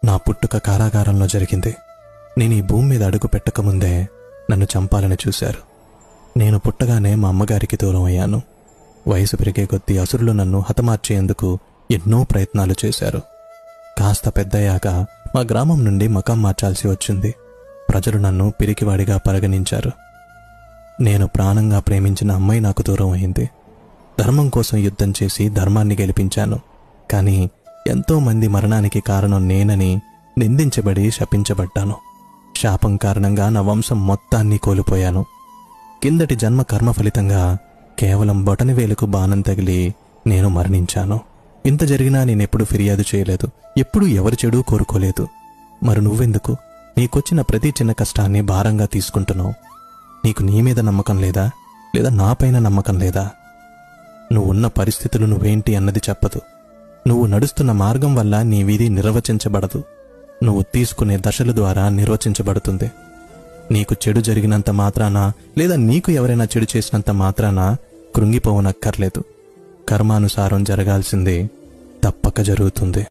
నా పుట్టుక కారాగారంలో జరిగింది. నేను ఈ భూమి మీద అడుగు పెట్టకముందే నన్ను చంపాలని చూశారు. నేను పుట్టగానే మా అమ్మగారికి దూరం అయ్యాను. వయసు పెరిగే కొద్దీ అసురులు నన్ను హతమార్చేందుకు ఎన్నో ప్రయత్నాలు చేశారు. కాస్త పెద్దయ్యాక మా గ్రామం నుండి మకాం మార్చాల్సి వచ్చింది. ప్రజలు నన్ను పిరికివాడిగా పరిగణించారు. నేను ప్రాణంగా ప్రేమించిన అమ్మాయి నాకు దూరం అయింది. ధర్మం కోసం యుద్ధం చేసి ధర్మాన్ని గెలిపించాను. కానీ ఎంతోమంది మరణానికి కారణం నేనని నిందించబడి శపించబడ్డాను. శాపం కారణంగా నా వంశం మొత్తాన్ని కోల్పోయాను. కిందటి జన్మ కర్మ ఫలితంగా కేవలం బొటనవేలుకు బాణం తగిలి నేను మరణించాను. ఇంత జరిగినా నేనెప్పుడు ఫిర్యాదు చేయలేదు. ఎప్పుడూ ఎవరి చెడు కోరుకోలేదు. మరి నువ్వెందుకు నీకొచ్చిన ప్రతి చిన్న కష్టాన్ని భారంగా తీసుకుంటున్నావు? నీకు నీ మీద నమ్మకం లేదా? లేదా నాపైన నమ్మకం లేదా? నువ్వున్న పరిస్థితులు నువ్వేంటి అన్నది చెప్పదు. నువ్వు నడుస్తున్న మార్గం వల్ల నీ విధి నిర్వచించబడదు. నువ్వు తీసుకునే దశల ద్వారా నిర్వచించబడుతుంది. నీకు చెడు జరిగినంత మాత్రాన, లేదా నీకు ఎవరైనా చెడు చేసినంత మాత్రాన కృంగిపోవనక్కర్లేదు. కర్మానుసారం జరగాల్సింది తప్పక జరుగుతుంది.